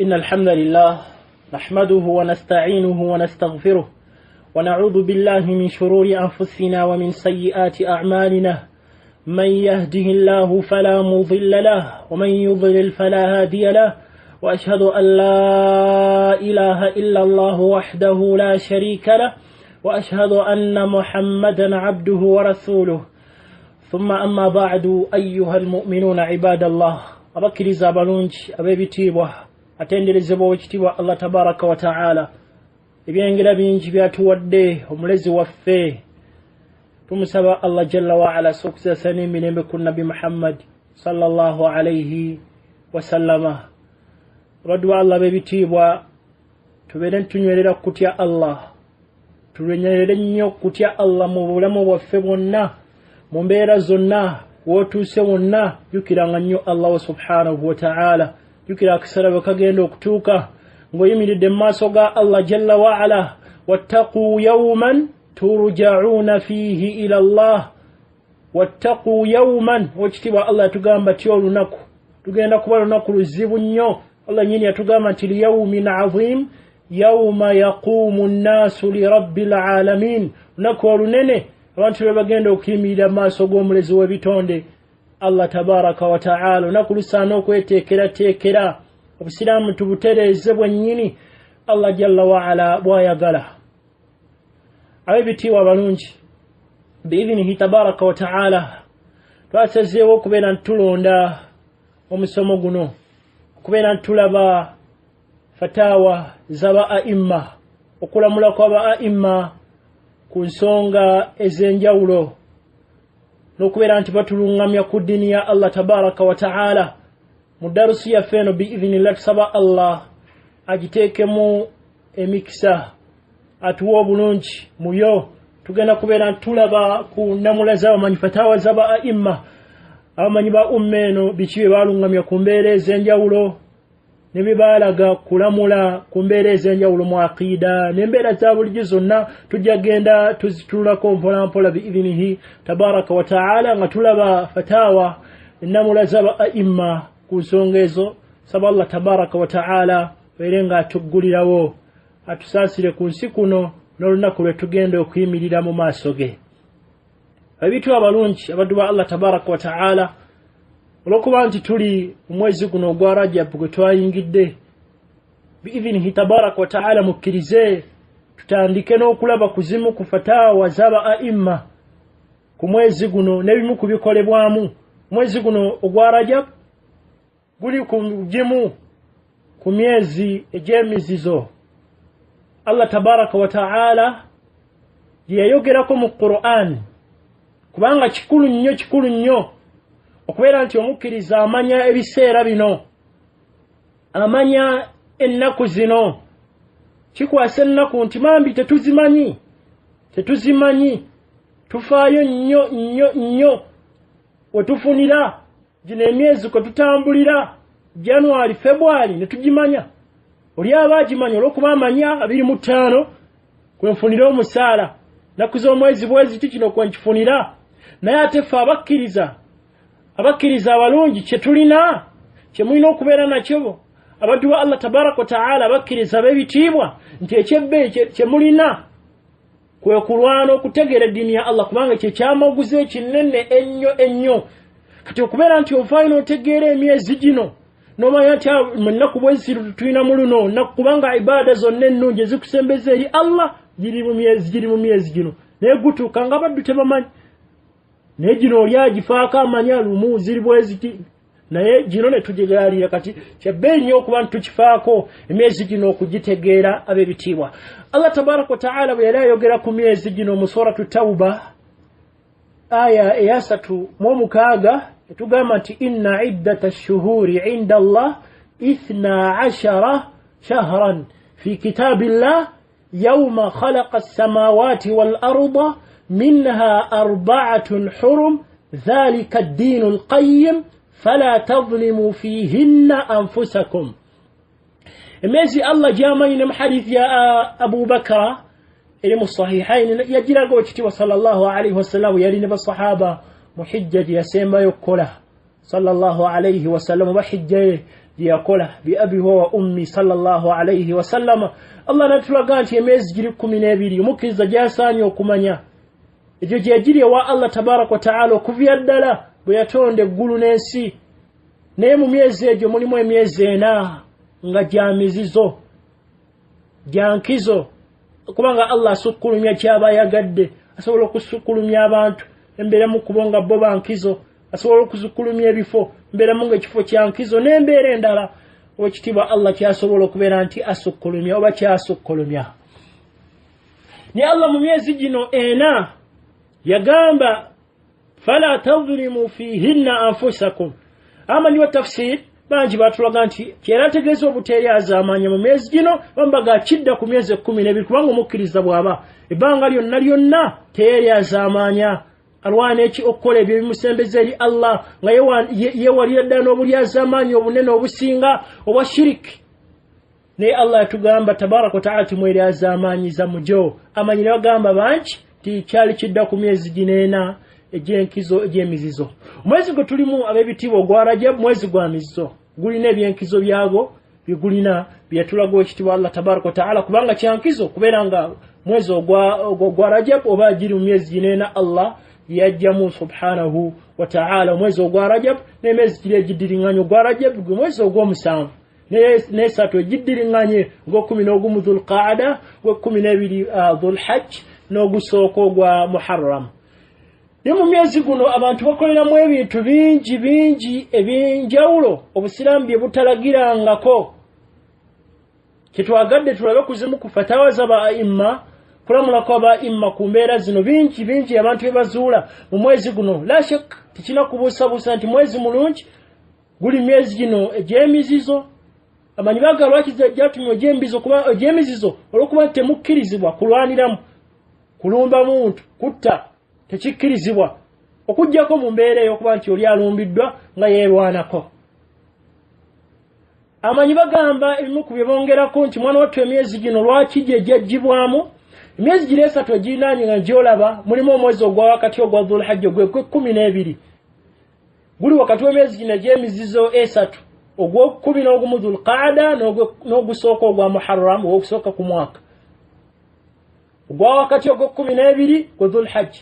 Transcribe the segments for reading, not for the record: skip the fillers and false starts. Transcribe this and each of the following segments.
إن الحمد لله نحمده ونستعينه ونستغفره ونعوذ بالله من شرور أنفسنا ومن سيئات أعمالنا من يهده الله فلا مضل له ومن يضلل فلا هادي له وأشهد أن لا إله إلا الله وحده لا شريك له وأشهد أن محمدا عبده ورسوله ثم أما بعد أيها المؤمنون عباد الله أبكر زابلونج أبي تيبوه atenderezebwa ekitibwa Allah tabaraka wa taala ebyengira bingi byatuwadde omulezi waffe tumusaba Allah jalla wa ala sokisa n'emirembe ku nabi Muhammad sallallahu alayhi wa sallama radwa Allah bebitibwa tubere tunywerera kutya Allah tulenyerere nnyo kutya Allah mu bulamu bwaffe bwonna mu mbeera zonna wotuuse wonna yukiranga nnyo Allah subhanahu wa ta'ala yukira akisaraba kagenda okutuuka ngoyimiridde mu maaso ga Allah jalla wa ala wattaqu yawman turja'una fihi ila Allah wattaqu yawman wakitibwa Allah tugamba ti olunaku tugenda kuba lunaku luzibu nnyo Allah nyini yatugamba nti yawmin azim yawma yaqumu an-nasu li rabbil alamin lunaku olunene abantu bagenda okuyimirira mu maaso g'omulezi w'ebitonde Allah tabaraka wa ta'ala nakulusana okweteekera obusiraamu tubutereeze bwennyini Allah jalla wa ala bwayagala abibitiibwa abalungi biidhinihi tabaraka wa ta'ala twasazeewo okubeera ntulonda omusomo guno okubeera ntulaba fatawa zaba aimma okulamula kw'aba aimma ku nsonga ez'enjawulo nokubeera nti batulungamya ku ddiini ya Allah tabaraka wa ta'ala mu darusi yaffe eno biidhinillah tusaba Allah agiteekemu emikisa atuwa obulungi muyo tugenda kubeera ntulaba ku namula z'abamanyi fatawa zaba aimma abamanyi ba umma eno biki bye balungamya ku mbeera ez'enjawulo ne bye baalaga kulamula ku mbeera ez'enjawulo mu aqiida n'embeera za bulijjo zonna tujja genda tuzitulako mpola mpola biidhinihi tabaraka wa ta'ala nga tulaba fatawa namula zaba aimma ku nsonga ezo saba Allah tabaraka wa ta'ala beere nga atuggulirawo atusaasire ku nsi kuno n'olunaku lwe tugenda okuyimirira mu maaso ge abitu abalungi abaddu ba Allah tabaraka wa ta'ala olwokuba nti tuli omwezi guno ogwa Rajab gwe twayingidde biidhinihi tabaraka wa ta'ala mukkirize tutandike n'okulaba kuzimu ku fatawa zaba aimma ku mwezi guno n'ebimu ku bikolebwamu mwezi guno ogwa Rajab guli kugimu ku myezi egy'emizizo Allah tabaraka wa ta'ala yayogerako mu Qur'an kubanga kikulu nnyo okubeera nti omukkiriza amanya ebiseera bino amanya ennaku zino kikwasa ennaku nti mambi tetuzimanyi tufaayo nnyo wetufunira gino emyezi kwe tutambulira January February ne tugimanya oli aba agimanya olw'okuba amanya 25 kwe nfunira omusaala nnaku z'omwezi bweziti kino kwe nkifunira naye ate ffe abakkiriza abalungi kye tulina kye mulina okubeera nakyo abaddu ba Allah tabaraka wa ta'ala abakkiriza b'ebitiibwa nti ekyebbe kye mulina kwe kulwana okutegeera eddiini ya Allah kubanga kye kyamaguzi ekinene ennyo kati okubeera nti ofaayo n'otegeera emyezi gino n'omanya nti mu nnaku bwezi tulina mu luno kubanga ibaada zonna ennungi ezikusembeza eri Allah giri mu myezi gino naye gutuuka nga baddu tebamanyi naye gino oli agifaako amanya lumu ziri bweziti naye gino ne tugigaalira kati kyebbe nnyo okuba nitukifaako emyezi gino okugitegeera ab'ebitiibwa Allah tabaraka wa ta'ala bwe yali ayogera ku myezi gino mu suratu Tawba aya eya 3 etugamba nti inna iddata ash-shuhuri 'inda Allah 12 shahran fi kitabillah yawma khalaqa as-samawati wal arda منها 4 حرم ذلك الدين القيم فلا تظلموا فيهن أنفسكم ميزي الله جامعين حديث يا أبو بكر إلى الصحيحين يجرى قوتي صلى الله عليه وسلم يرين بالصحابة محجة يسيما يقوله صلى الله عليه وسلم وحجة yakola bi abi wa ummi sallallahu alayhi wa sallam. Allah natulaga nti emyezi giri 12 omukiriza gyasanye okumanya ekyo gyegiri wa Allah tabarak wa ta'ala okuvya ddala bwe yatonda eggulu n'ensi. Naye mu myezi egyo mulimu emyezi 4 nga gyamizizo gyankizo, kubanga Allah asukkulumya kyaba yagadde, asobola okusukkulumya abantu embeera mu kubonga bo bankizo, asobola okuzukkulumya ebifo embeera mu ng'ekifo kyankizo, n'embeera endala wekitiibwa Allah kyasobola okubeera nti asukkulumya oba kyasukkulumya. Naye Allah mu myezi gino 4 yagamba fala tadhlimu fihinna anfusakum. Amanyi wa tafsir bangi batulaga nti kyera tegeeza obuteeryaza amanya mu myezi gino bambaga kidda ku myezi 12 kubanga omukkiriza bw'aba ebbanga lyonna teeryaza amanya alwana eki okukola ebyo bimusembeza eri Allah nga yeewalira ddala n'obulyaza amaanyi obunene obusinga obwa shiriki. Naye Allah yatugamba tabaraka wa ta'ala timweryaza amaanyi za mujo. Amanyi ne bagamba bangi ti kyali kidda ku myezi gino 4 egy'enkizo egy'emizizo. Mwezi gwe tulimu ab'ebitiibwa ogwa Rajab mwezi gwa mizizo, gulina ebyenkizo byagwo bigulina byatulaga ekitiibwa Allah tabaraka wa ta'ala kubanga kyankizo kubeera nga mwezi ogwa Rajab oba giri mu myezi gino 4 Allah yajjamu subhanahu wa ta'ala. Mwezi ogwa Rajab n'emyezi giri egiddiringanye ogwa Rajab gwe mwezi ogw'omusanvu n'esatu egiddiringanye ogw'okumin'ogumu Dhul-Qa'ada ogw'ekumin'ebiri Dhul-Hajj n'ogusooka ogwa Muharram. Ne mu myezi guno abantu bakoleramu ebintu bingi ebyenjawulo obusiraamu bye butalagirangako. Kyetwagadde tulabe kuzimu ku fatawa z'aba-imma kulamulako aba-imma ku mbeera zino bingi abantu bye bazuula mu mwezi guno. La shakka tekina kubuusabuusa nti mwezi mulungi guli myezi gino egy'emizizo. Amanyi baga lwaki gyatumya egy'emizizo olw'okuba temukkirizibwa kulwaniramu, kulumba muntu, kutta tekikkirizibwa okujjako mu mbeera ey'okuba nti oli alumbiddwa nga yeerwanako. Amanyi bagamba ebimu ku bye bongerako nti mwana wattu emyezi gino lwaki gye gyaggyibwamu. Emyezi gino 3 egirinaanye nga gy'olaba mulimu omwezi ogwa wakati ogwa Dhul-Hajj ogw'e12 guli wakati w'emyezi gino egy'emizizo 3 ogw'okumin'ogumu Dhul-Qa'ada n'ogusooka ogwa Muharram ogw'okusooka ku mwaka, ogwa wakati ogw'e12 gwa Dhul-Hajj.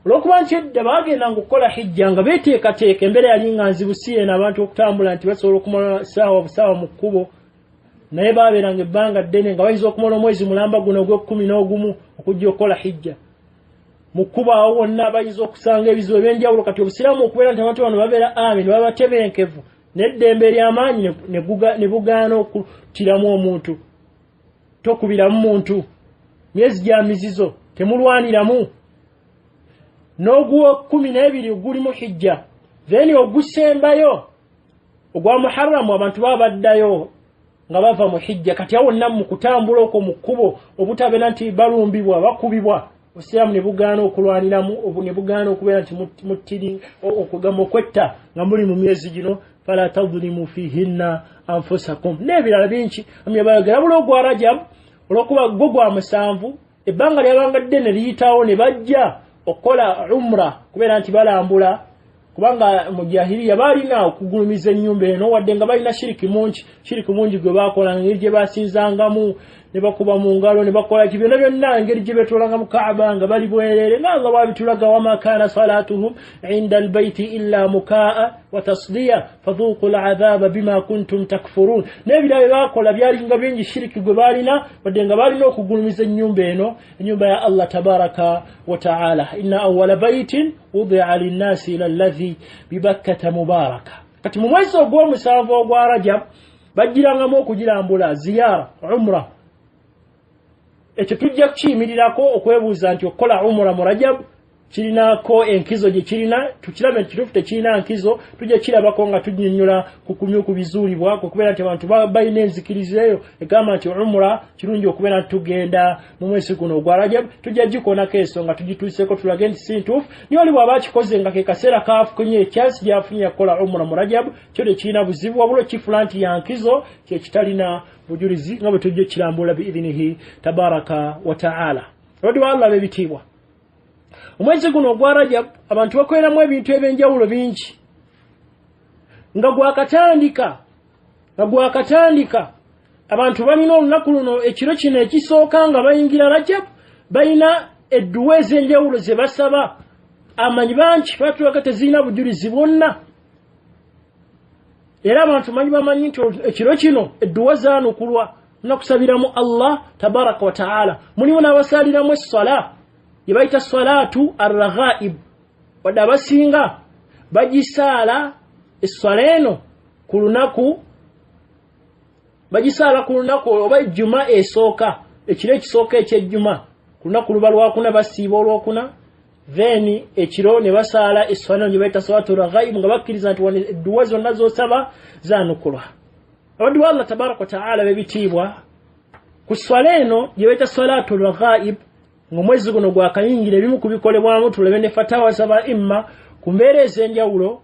Olw'okuba nti edda bagendanga okukola hijja nga beeteekateeka embeera yali nga nzibusiye n'abantu okutambula nti basobola okumala saawa busaawa mu kkubo, naye baabeeranga ebbanga ddene nga bayinza okumala omwezi mulamba guno ogw'e11 okujja okukola hijja. Mu kkubo awo wonna bayinza okusanga ebizibu eby'enjawulo. Kati obusiraamu okubeera nti abantu bano babeera amin baba batebenkevu n'eddembe ery'amaanyi ne bugaana okutiramu omuntu, tokubiramu muntu, myezi gya mizizo temulwaniramu. N'ogw'e12 gulimu hijja, then ogusembayo ogwa Muharram abantu baba baddayo nga bava mu hijja. Kati awo wonna mu kutambula okwo mu kkubo obutabeera nti balumbibwa bakubibwa, obusiraamu ne bugaana okulwaniramu, ne bugaana okubeera nti muttiri okugamba okwetta nga muli mu myezi gino. Fala tadhlimu fihinna anfusakum n'ebirala bingi amyabayogera. Bula ogwa Rajab olw'okuba gwo gwa musanvu ebbanga lyabanga ddene liyitawo ne bajja okukola umra kubeera nti balambula, kubanga mu jahiliya balina okugulumiza ennyumba eno wadde nga balina shiriki mungi gwe bakola, engeri gye basinzangamu ne bakuba mu ngalo ne bakola byonna engeri gye beetolanga mu Kaaba nga bali bwereere nga Allah bwabitulaga wama kaana salatuhum inda albayti illa mukaa wa tasdiya fadhuqu al'adhaba bima kuntum takfurun. N'ebirala bye bakola byalinga bingi shiriki gwe balina wadde nga balina okugulumiza ennyumba eno, ennyumba ya Allah tabaraka wa ta'ala. Inna awwala baytin wudi'a linnasi lalladhi bibakkata mubaraka. Kati mu mwezi ogw'omusanvu ogwa Rajab bagirangamu okugirambula ziyara umra. Ekyo tujja kukiyimirirako okwebuuza nti okukola umra mu Rajab kirinako enkizo gye kirina, tukirabe nti kituufu tekirina nkizo, tujja kirabako nga tunnyonnyola ku kumyu ku bizuulibwa okubeera nti abantu balina enzikirizo eyo egamba nti umra kirungi okubeera nti tugenda mu mwezi guno ogwa Rajab. Tujja gikonako ensonga tugituuseko tulage nti si ntuufu. Niyo oli bw'aba akikoze nga ke kaseera kaafunye ekyansi gy'afunye okukola umra mu Rajab, kyo tekirina buzibu wabula kifula nti ya nkizo kye kitalina bujulizi nga bwe tujja kirambula biidhinihi tabaraka wa ta'ala. Olwadi wa Allah b'ebitiibwa, omwezi guno ogwa Rajab abantu bakoleramu ebintu eby'enjawulo bingi nga gwakatandika nagwa katandika abantu balina olunaku luno ekiro kino ekisooka nga bayingira Rajab balina edduwa ez'enjawulo ze basaba amanyi banki batulaga tezirina bujulizi bwonna era abantu bamanyi nti ekiro kino edduwa zaanukulwa nakusabiramu Allah tabaraka wa taala mulimu n'abasaliramu essala ye bayita salatu ar-raghaib wadde abasinga bagisaala essala eno ku lunaku bagisaala ku lunaku oba ejjuma esooka ekiro ekisooka ekyejjuma ku lunaku luba lwakuna basiiba olwokuna then ekiro ne basaala essala gye bayita salatu ar-raghaib nga bakkiriza nti edduwa zonna z'osaba zaanukulwa abaddu ba Allah tabaraka wa taala bebitiibwa ku swala eno gye bayita salatu ar-raghaib ng'omwezi guno gwakayingira ebimu kubikolebwamu tulebe ne fatawa zaba imma ku mbeera ez'enjawulo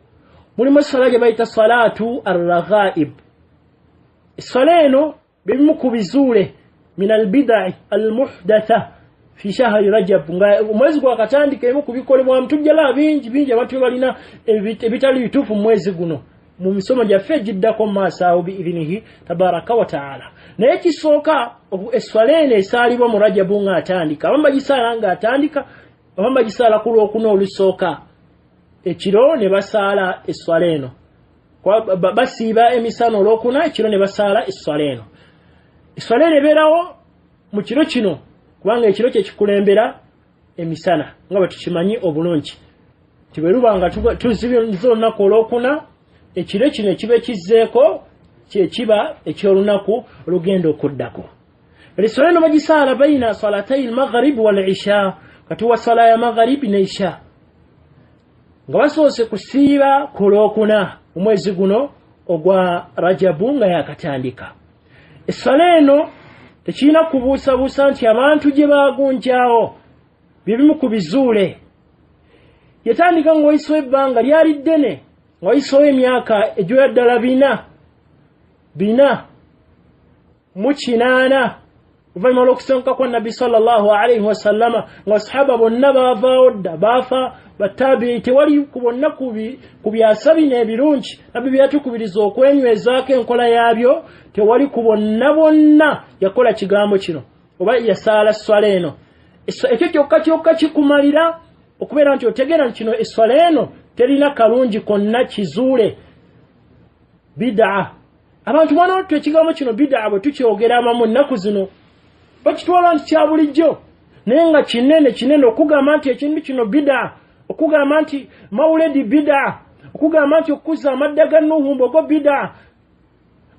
mulimu essala gye bayita salatu ar-raghaib essala eno bimu ku bizuule min al-bid'i al-muhdatha fi shahri Rajab nga omwezi gwakatandika ebimu kubikolebwamu tujjala bingi abantu balina ebitali bituufu mu mwezi guno mu misomo gyaffe giddako mu maaso awo biidhinihi tabaraka wa taala naye kisooka essala eno esaalibwa mu Rajabu ng'atandika abamu bagisaala ng'atandika abamu bagisaala ku lwokuna olusooka ekiro ne basaala essala eno basiiba emisana olwokuna ekiro ne basaala essala eno essala eno ebeerawo mu kiro kino kubanga ekiro kye kikulembera emisana nga bwe tukimanyi obulungi nti bwe luba nga tuzibiza olunaku olwokuna ekiro kino ekiba ekizzeeko kyekiba ekyolunaku olugenda okuddako essala eno bagisaala bayina salatai al-maghrib wal-isha kati wa sala ya maghrib ne isha nga basoose kusiiba ku lwokuna omwezi guno ogwa Rajabu nga yakatandika essala eno tekirina kubuusabuusa nti abantu gye baagunjaawo bibimu ku bizuule yatandika ng'oyisawo ebbanga lyali ddene ng'oyisawo emyaka egyoya ddala 408 oluvannyuma lw'okusenguka kwa nabbi sallallahu alaihi wasallama ng'abasahaba bonna baavaawo dda baafa battabi'i tewali ku bonna ku byasa bino ebirungi nabbi byatukubiriza okwenywezaako enkola yaabyo tewali ku bonna yakola kigambo kino oba yasaala esswala eno ekyo kyokka kikumalira okubeera nti otegeera nti kino esswala eno terina kalungi konna kizuule bid'a abantu banotu ekigambo kino bid'a bwe tukyogera amamu ennaku zino bakitwala nti kya bulijjo naye nga kinene okugamba nti ekintu kino bid'a okugamba nti mawuledi bid'a okugamba nti okukuza amadda ga Nuhu mbogo bid'a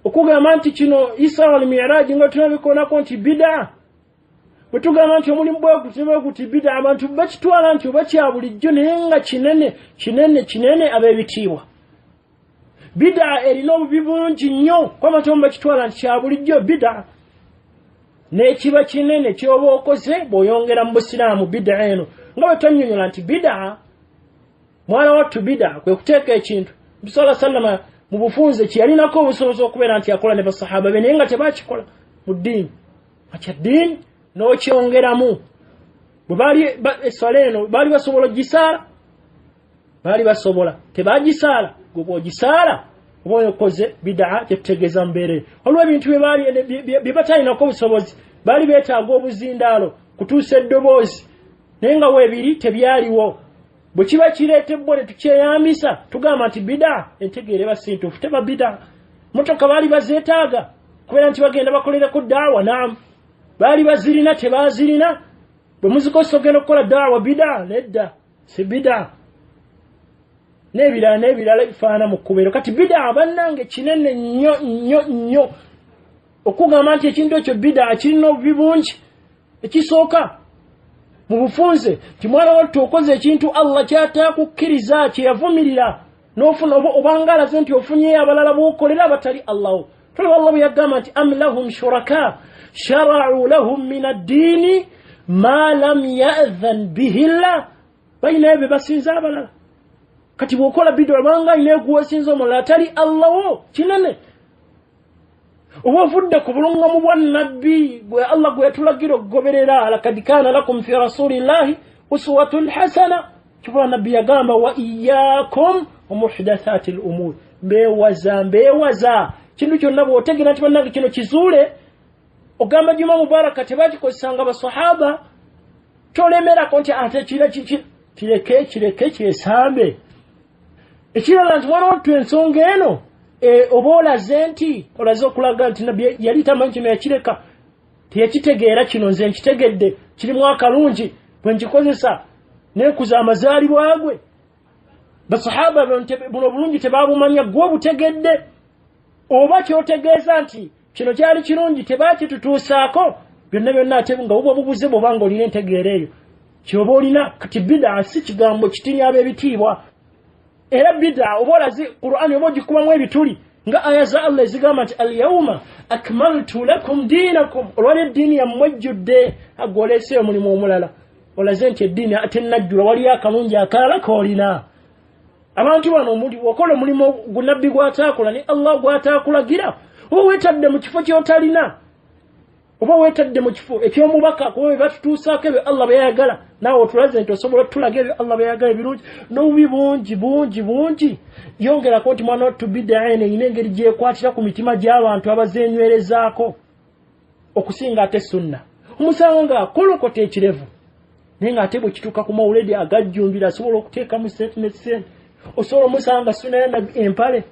okugamba nti kino Isra wal Mi'raj nga tunabikonako nti bid'a bwe tugamba nti omulimu bwekuti bid'a abantu bakitwala nti oba kya bulijjo naye nga kinene ab'ebitiibwa bid'a erina obubi bungi nnyo kw'abantu bakitwala nti kya bulijjo bid'a n'ekiba kinene kyoba okoze bw'oyongera mu busiraamu bid'a eno nga bwe twannyonnyola nti bid'a mwana wattu bid'a kwe kuteeka ekintu Bisala sallama mu bufunze kiyalinako obusobozi okubeera nti akola ne basahaba be naye nga tebakikola mu ddiini akya ddiini n'okyongeramu bwe baali essala eno baali basobola ogisaala baali basobola tebagisaala gwe bw'ogisaala oba okoze bid'a kyetutegeeza mbeere waliwo ebintu bye batalinako obusobozi baali beetaaga obuzindaalo kutuusa eddoboozi naye nga weebiri tebyaliwo bwe kiba kireetebwa ne tukyeyambisa tugamba nti bid'a entegeere basintuufu teba bid'a motoka baali bazeetaaga kubeera nti bagenda bakolereko daawa naamu baali bazirina tebaazirina bwe muzikosa ogenda okukola daawa bid'a nedda si bid'a n'ebirala bifaana mu kkubeero kati bid'a bannange kinene nnyo okugamba nti ekintu ekyo bid'a kirina obubi bungi ekisooka mu bufunze ti mwana wattu okoze ekintu Allah kyatakukkiriza kyeyavumirira n'ofuna obanga alaze nti ofunyeyo abalala b'okolera abatali Allahu tolaba Allah bwe yagamba nti am lahum shuraka shara'u lahum min ad-diini ma lam ya'dhan bihi Allah bayina ebyo basinza abalala kati bw'okola bid'a obanga ayina ekuwesinza omulala atali Allahu kinene oba ovudde ku bulungamu bwa nabbi gwe Allah gwe yatulagira okugoberera lakad kaana lakum fi rasulillahi uswatun hasana kiba nabbi yagamba wa iyyakum wa muhdathatil umur mbeewaza kintu kyonna bw'otegera nti bannange kino kizuule ogamba Juma Mubaraka tebakikozesanga basahaba tolemerako nti ate kireke kyesambe ekirala nti mwana wattu ensonga eno oba olaze nti olaze okulaga nti nabbi yali tamanyi kino yakireka teyakitegeera kino nze nkitegedde kirimu akalungi bwe nkikozesa nekuza amazaalibwa gwe basahaba buno bulungi tebabumanya gwe obutegedde oba kyotegeeza nti kino kyali kirungi tebakitutuusaako byonna ate nga buba bubuze bwobanga olina entegeera eyo kyoba olina kati bid'a si kigambo kitinya ab'ebitiibwa era bid'a oba olazi Qur'ani oba ogikubamu ebituli nga aya za Allah ezigamba nti al-yawma akmaltu lakum dinakum olwali eddiini yammwe ejjudde agolese omulimu omulala olaze nti eddiini ate najjula waliyo akalungi akalala koolina abantu bano wakola omulimu gunabbi gw'ataakola ne Allah gw'ataakulagira oba weetadde mu kifo ky'otalina oba weetadde mu kifo eky'omubaka kuba batutuusaako ebyo Allah byayagala naawe otulaze nti osobola tulaga ebyo Allah byayagala ebirungi n'obubi bungi yongerako nti mwana wattu bid'a eno eyina engeri gyekwatira ku mitima gy'abantu abazeenywerezaako okusinga ate sunna omusango ng'akolokota ekirevu naye ng'ate bwe kituuka ku mawuledi agajjumbira asobola okuteekamu sente ne sente osobola omusanga sunna ya empale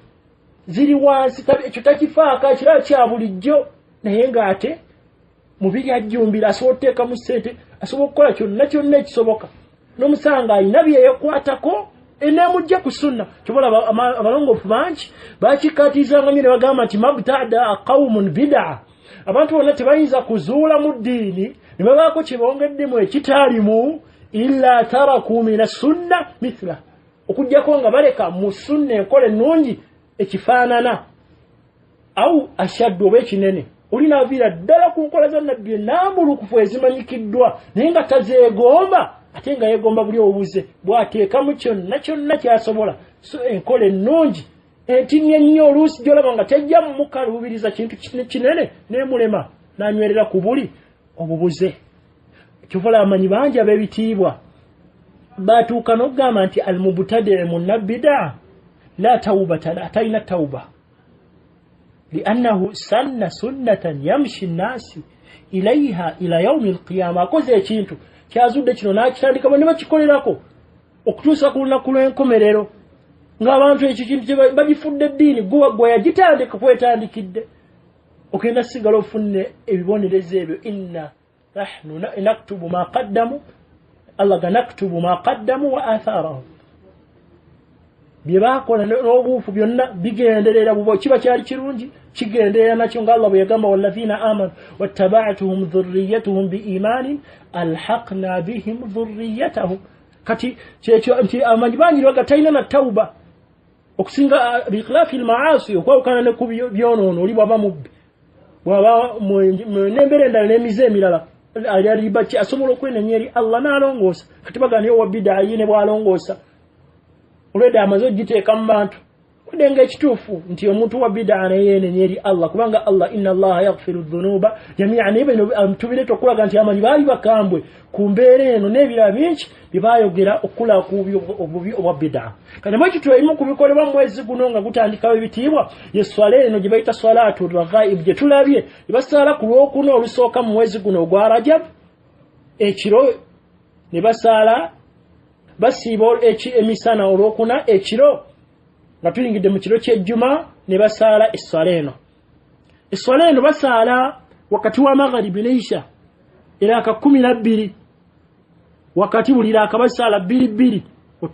ziri wansi ekyo takifaako akirala kya bulijjo naye ng'ate mubiri ajjumbira asobola okuteekamu ssente asobola okukola kyonna ekisoboka n'omusanga alina byeyekwatako eneemujja ku sunna kyobola abalongoofu bangi bakikkaatirizanga nnyo ne bagamba nti mabtada qawmun bid'a abantu bonna tebayinza kuzuula mu ddiini ne babaako kye bongeddemu ekitaalimu illa taraku mina sunna mithla okuggyako nga baleka mu sunna enkola ennungi ekifaanana au ashaddu oba ekinene olina aviira ddala ku nkola za nabbi enambulukufu ezimanyikiddwa naye nga tazeegomba ate nga yeegomba buli obuze bw'ateekamu kyonna kyasobola so enkola ennungi entinnya ennyo oluusi gy'olaba nga tejja mukaluubiriza kintu kinene n'emulema n'anywerera ku buli obubuze kyovola amanyi bangi ab'ebitiibwa baatuuka n'okugamba nti almubtadi' munabbida la tawbata la talina tawba liannahu sanna sunnatan yamshi nnasi ilaiha ila yaumi alqiyama akoze ekintu kyazudde kino n'akitandika bwe ne bakikolerako okutuusa ku lunaku lw'enkomerero ng'abantu ekyo kintu bagifudde eddiini gwe yagitandika kwetandikidde ogenda sigala ofunne ebibonerezo ebyo inna nahnu naktubu ma qaddamu Allah ga naktubu ma qaddamu wa atharahum bye baakola n'obuufu byonna bigenderera bubo kiba kyali kirungi kigenderera nakyo nga Allah bwe yagamba walladhina amanu wattaba'tuhum dhurriyyatuhum biimanin alhaqna bihim dhurriyyatahum kati kyekyo nti amanyi bangi bagatalina na tawba okusinga bikhilaafi almaasi okwawukana ne ku byonoono oli bw'aba mubbi bw'aba n'embeera endala n'emize emirala aliba ki asobola okwenenya eri Allah n'alongoosa kati bagana owa bid'a yine bw'alongoosa olwedda amaze ogiteeka mu bantu kudenga ekituufu nti omuntu wa bid'a neyeenenya eri Allah kubanga Allah inna Allaha yaghfiru dhunuba jami'an ibino tubireta okulaga nti amanyi baali bakambwe ku mbeera eno n'ebirala bingi bye baayogera okula ku obubi obwa bid'a kati bwekityo ebimu ku bikolebwa mu mwezi guno nga gutandikawo ebitiibwa ye swala eno gye bayita swalaatu raghaib gye tulabye ne basaala ku lwokuna olusooka mu mwezi guno ogwa Rajab ekiro ne basaala basiiba emisana olwokuna ekiro nga tuyingidde mu kiro ky'ejjuma ne basaala esswala eno basaala wakati wa magharibi n'isha eraaka 12 wakati buli raaka basaala 2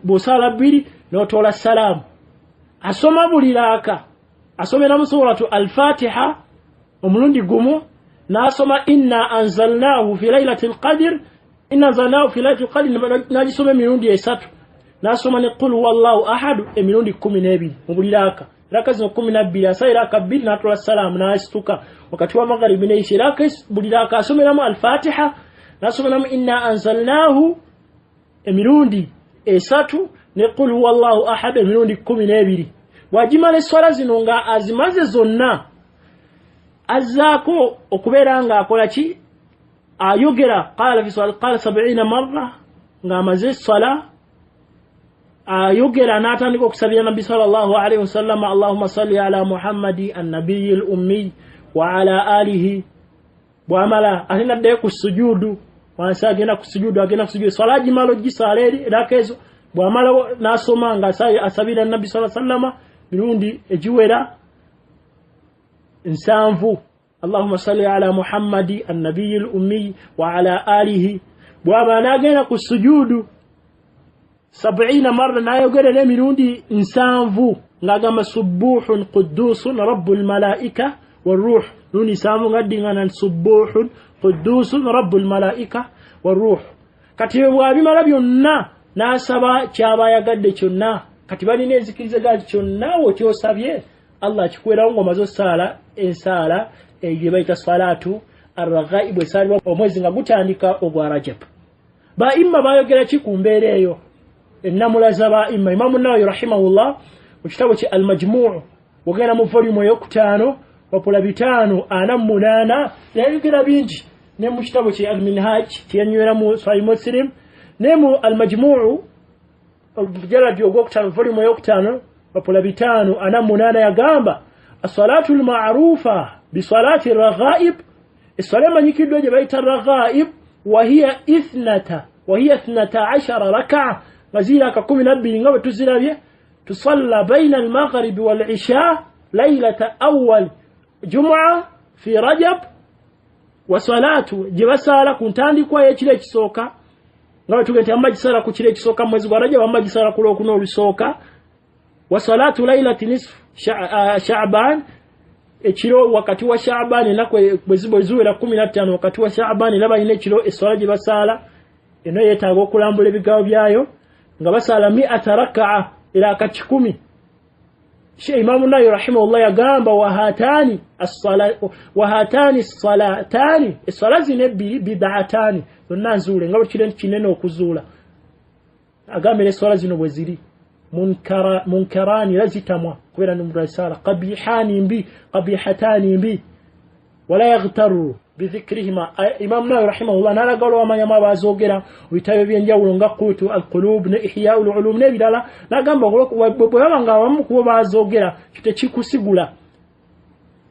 bw'osaala 2 n'otoola salaamu asoma buli raaka asomeramu suratu al-Fatiha omulundi gumu n'asoma inna anzalnahu fi laylati al-qadr inna anzalnahu fi laylati al-qadr n'agisoma emirundi 3 n'asoma ne qul huwallahu ahad emirundi 12 mu buli raaka raka zino 12 asa raaka 2 n'atoola salaamu n'asituka wakati wa magharibi n'isha raaka buli raaka asomeramu al-Fatiha n'asomeramu inna anzalnahu emirundi 3 ne qul huwallahu ahad emirundi 12 wajimala esswala zino nga azimaze zonna azzaako okubeera nga akola ki ayogera qala fi swala qala 70 marra nga amaze esswala ayogera n'atandika okusabira nabbi sallallahu alayhi wasallam Allahumma salli ala Muhammadi an-nabiyil ummi wa ala alihi bwamala alinadde ku sujudu wansi agenda ku sujudu salaji malo gisaleri rakezo bwamala nasoma nga asabira nabbi sallallahu alayhi wasallam mirundi ejiwera nsanvu Allahumma salli ala Muhammadi an-nabiyil ummi wa ala alihi bwamala agenda ku sujudu 70 marra nayogera ne mirundi nsanvu ngagamba subuhun qudusun rabbul malaika waruh nuni samu ngadingana subuhun qudusun rabbul malaika waruh kati bwabimala byonna nasaba kyabayagadde kyonna kati bali nezikiriza gali kyonna wokyosabye Allah kikwera ngo mazo sala ensala ejibaita salatu ar-raghaib esali omwezi nga gutandika ogwa Rajab ba imma bayogera kikumbeere eyo enamulaza ba imma Imam Nawawi rahimahullah mu kitabo ki al-Majmu' wogera mu volume yokutano wapola bitano ana munana yayogera bingi ne mu kitabo ki al-Minhaj kiyanywera mu Sahih Muslim ne mu al-Majmu' jaladi yogokutano volume yokutano wapola bitano ana munana yagamba as-salatu al-ma'rufa bi salati ar-raghaib as-salama nyikidwe je baita ar-raghaib wa hiya 12 rak'a وزيلا ككم نبي نغب تزيلا تصلى بين المغرب والعشاء ليلة أول جمعة في رجب وصلاة جبسالة كنتاندي كوا يشيلك سوكا نغب تغنتي أما جسالة كشيلك سوكا مزغ رجب أما جسالة كلو كنو سوكا وصلاة ليلة نصف شعبان echiro wakati wa Sha'ban nakwe bwezibo zuwera 15 wakati wa Sha'ban laba ine chiro eswala jibasala eno yetago okulambula ebigawo byayo nga basala 100 rak'a ila kachikumi Sheikh Imam Nawawi rahimahullah yagamba wahatani as-salatani as-salati nabi bid'atani tunazule ngabo kile kinene okuzula agambere swala zino bweziri munkarani lazitamwa kubera numrasala qabihatani mbi wala yaghtaru بذكرهما امام نووي رحمه الله نالغلو amanyama bazogera bitayo byenjawulo nga qutu alqulub ne ihya ululum ne bidala nagamba bwabanga abamu kubo bazogera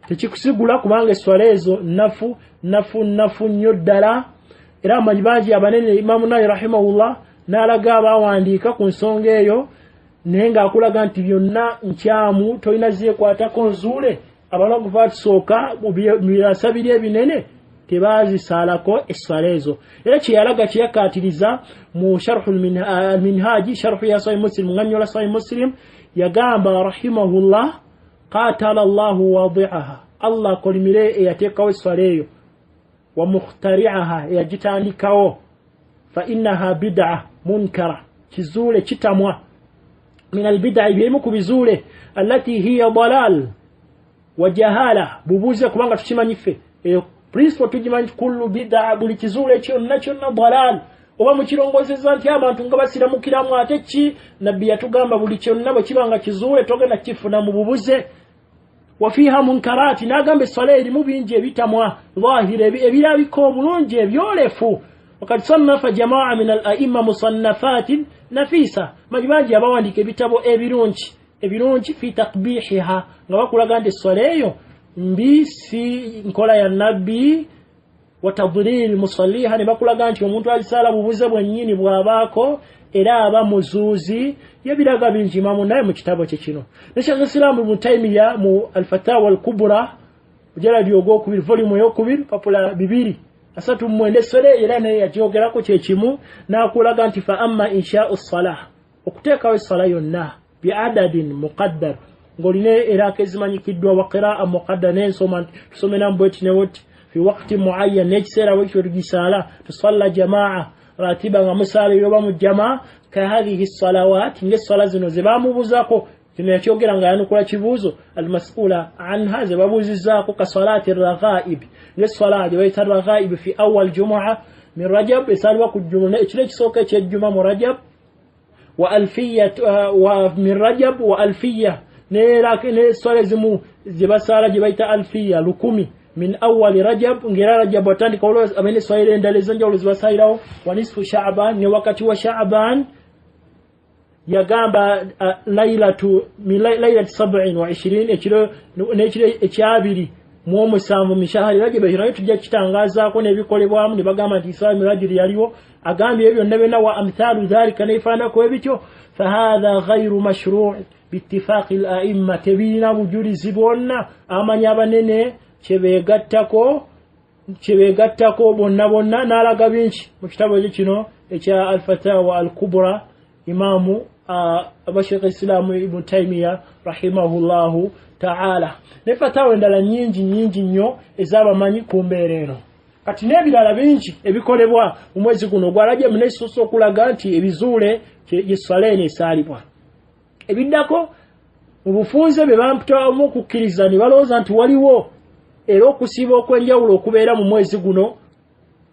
tekikusigula kubanga swalezo nafu nyoddala era amanyibaji abanene imam Nawawi rahimahullah nalaga abawandika ku nsonga eyo nenga akulaga nti byonna nkyamu toyina ziye kwatako nzule abalagu basoka mubirasabiri ebinene tebazi salako eswalezo era kiyalaga kiyakatiriza mu sharh al-minhaj sharh ya sahih muslim nganyola sahih muslim yagamba rahimahullah qatala Allah wadi'aha Allah kolimire yateka eswaleyo wa mukhtari'aha yajitandikawo fa innaha bid'ah munkara kizule kitamwa min al-bid'ah bimu kubizule allati hiya dalal wajahala bubuze kubanga tukimanyife principle tujimanyi kullu bid'a buli kizule kyo nacho na dalal oba mukirongozeza nti abantu nga basira mukiramu ate ki nabbi yatugamba buli kyo nabo kibanga kizule togenda kifuna mu bubuze wafiha munkarati nagambe swala mu binje bitamwa zahire ebirabiko bulunje ebyolefu wakati sannafa jamaa min al-a'imma musannafatin nafisa majibaji abawandike bitabo ebirungi fi taqbihiha nga bakulaga nti swaleyo mbisi nkola ya nabbi wa tadlil musalliha ne bakulaga nti omuntu alisala bubuze bwennyini bwabako era aba muzuzi yabiraga bingi Imam naye mu kitabo kye kino Sheikh Islam Ibn Taymiyyah mu al-Fatawa al-Kubra jaladi ogokubiri volume yokubiri kapula 2 asatu mwende swale era naye yatyogerako kye kimu nakulaga nti fa amma insha'us salah okuteeka we sala yonna bi'adadin muqaddar ngoline era kezimanyikidwa wa qira'a muqaddar nensoma tusomena mbweti newoti fi waqti muayyan nekisera wekyo gisala tusalla jamaa ratiba nga musala yoba mu jamaa ka hadhihi salawat ngesala zino zibamubuzako kinakyogera nga yanukula kibuzo almas'ula anha zababuzizako ka salati ar-raghaib ngesala jawaita ar-raghaib fi awwal jumu'ah min rajab isalwa ku jumu'ah ekire kisoka kye juma mu rajab وألفية ومن رجب وألفية نيراك سوالزمو جبسالة جبيت ألفية لكمي من أول رجب غير رجب وتاني كولوس أمين سوالين دالزنجا ولزبسايلو ونصف شعبان نوقت وشعبان yagamba lailatu 27 ekiro ekyabiri mu omusanvu mishahari Rajab nayo tujja kitangazaako n'ebikolebwamu ne bagamba nti Islam Rajab yaliwo agambye ebyo byonna wa amthalu dhalika naifaanako ebityo fahadha ghayru mashru' biittifaqi al-a'imma tebirina bujulizi bwonna amanyi abanene kyebeegattako bonna n'alaga bingi mu kitabo kino ekya al-fatawa al-kubra imamu Sheikh Islam Ibn Taymiyyah rahimahullahu ta'ala ne fatawa endala nyingi nnyo ez'abamanyi ku mbeera eno kati n'ebirala bingi ebikolebwa mu mwezi guno gwa Rajab n'ekisosa okulaga nti ebizuule Yerusalemu esaalibwa ebiddako mu bufunze be bamputamu okukkiriza ne balowooza nti waliwo era okusiiba okwenjawulo okubeera mu mwezi guno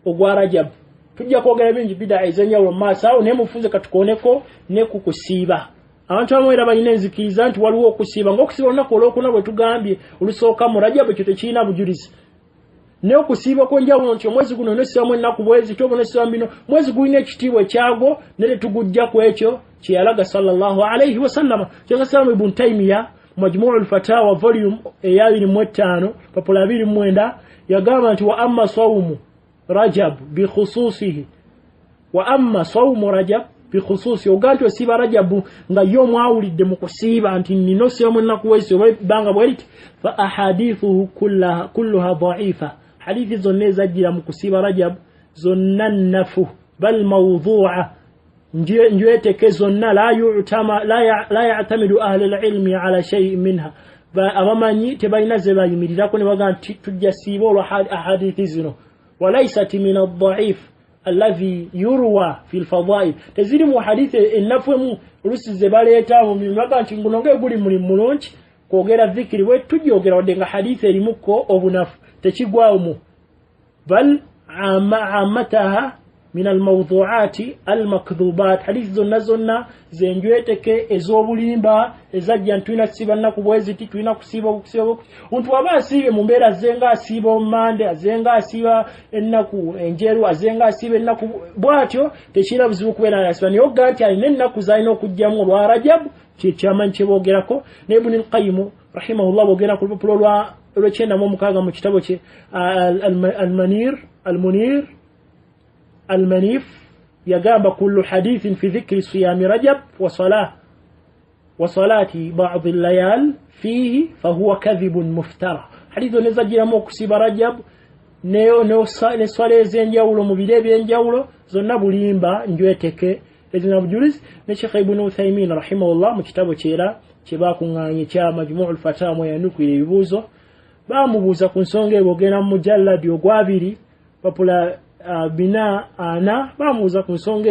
ogwa Rajab tujja kwogera bingi bida ez'enjawulo mu maaso awo naye mufunze katukooneko ne ku kusiiba abantu abamu era balina enzikiriza nti waliwo okusiiba ng'okusiiba olunaku olwokuna bwe tugambye olusooka mu Rajab ekyo tekirina bujulizi naye okusiiba kwenjawulo nti omwezi guno nesibamu ennaku bwezi toba nesibamu bino mwezi gulina ekitiibwa ekyagwo ne tetugujja ku ekyo kye yalaga sallallahu alayhi wasallama Sheikh Islam Ibn Taymiyyah Majmu' al-Fatawa volume eya 25 papula 29 yagamba nti wa amma sawmu Rajab bi khususihi wa amma sawmu Rajab bi khususi oganto siba Rajab nga yo mwawulidde mu kusiiba nti nino sibamu ennaku bwezi banga bweliti fa ahadithuhu kulluha dha'ifa hadithi zonna ezajjira mu kusiiba Rajab zonna nafu bal mawdhu'a njweteke zonna la ya'tamidu ahli al-ilmi ala shay'in minha abamanyi tebalina ze bayimirirako ne baga nti tujja siiba olwa ahadithi zino walaysat min ad-dha'if alladhi yurwa fi al-fadha'il teziri mu hadithi ennafu olusi ze baleeta mu mibaga nti ngunonge guli mulungi kwogera dhikiri bwe tujjogera wadde nga hadithi erimuko obunafu tekigwawo mu bal ammataha min al-mawdhu'ati al-makdhubat hadith zonna zenjweteke ez'obulimba ezajja ntwina kusiiba nnaku bweziti tulina kusiiba omuntu aba asiibe mu mbeera azenga asiiba omumande azenga asiiba ennaku enjeru azenga asiiba ennaku bwatyo tekirina buzibu kubeera nasiba naye ogga nti alina ennaku zalina okujjamu olwa Rajab kyamanyi kyeboogerako ne Ibn al-Qayyim rahimahullah boogera ku lupapulo olw'ekyenda mu mukaaga mu kitabo kye المنيف يقام كل حديث في ذكر صيام رجب وصلاة بعض الليال فيه فهو كذب مفترى حديث نزجل موكسب رجب نصلي زنجاولو مبيلي بينجاولو زنبو ليمبا نجويتك إذن أبو جلس نشيخ ابن عثيمين رحمه الله مكتبه تيرا تباكو nganye cha majmu' al-fatawa yanuku ile bibuzo bamubuza ku nsonga ebogera mujalladi ogwabiri papula bina ana bamubuza ku nsonga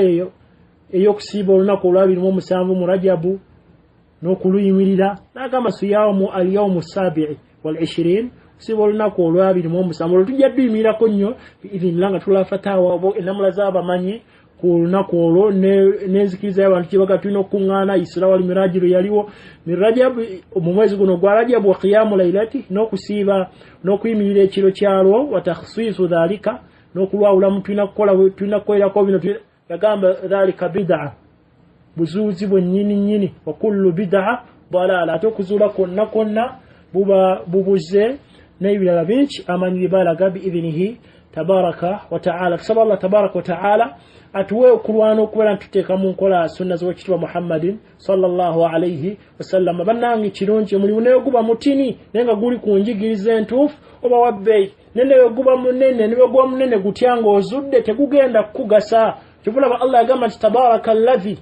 eyokusiiba olunaku olwabiri mu musanvu mu Rajabu n'okuluyimirira n'agamba siyamu al-yawmu sabi'i wal 20 kusiiba olunaku olwabiri mu musanvu tujja duyimirako nnyo idhinilanga tula fatawa obo enamula z'abamanyi ku lunaku olwo n'enzikiriza y'abantu kyebaga tulina okuŋŋaana Isra wal Mirajiro yaliwo mi Rajab mu mwezi guno gwa Rajab wa qiyamu laylati n'okusiiba n'okuyimirira ekiro kyalwo wa takhsiisu dhalika n'okulwawulamu tulina kukolerako bino yagamba dhalika bid'a buzuuzi bwennyini wa kullu bid'a dalala ate okuzuula konna buba bubuze n'ebirala bingi amanyi balaga biidhinihi tabaraka wa ta'ala tusaba Allah tabaraka wa ta'ala atuwe okulwana okubeera ntuteeka mu nkola sunna z'owekitiibwa Muhammadin sallallahu alayhi wasallam bannange kirungi omulimu naye guba mutini naye nga guli ku njigiriza entuufu oba wabbeeyi naye guba munene ne guba munene gutya ng'ozudde tegugenda kukugasa kyobulaba Allah yagamba nti tabaraka alladhi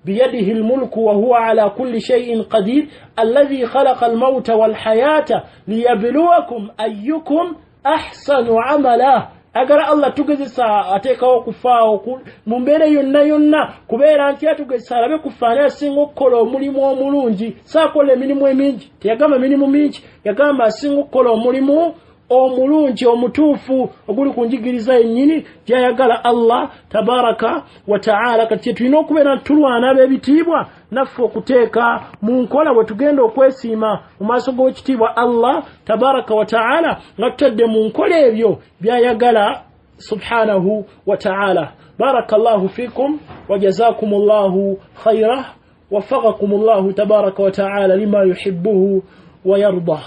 بيده الملك وهو على كل شيء قدير الذي خلق الموت والحياة ليبلوكم أيكم أحسن عملا agara Allah tugezesa atekawo kufaawo mu mbeera yonna kubeera nti atugezesa alabe kufaanira asinga okukola omulimu omulungi saakola emirimu emingi teyagamba mirimu mingi yagamba asinga okukola omulimu omulungi omutuufu oguli ku njigiriza yennyini gyayagala Allah tabaraka wa ta'ala kati tulina okubeera tulwana ab'ebitiibwa naffe okuteeka mu nkola bwe tugenda okwesiima mu maaso g'ekitiibwa Allah tabaraka wa ta'ala nga tutadde mu nkola ebyo byayagala subhanahu wa ta'ala barakallahu fikum wa jazakumullahu khayra وفقكم الله تبارك وتعالى لما يحبه ويرضى.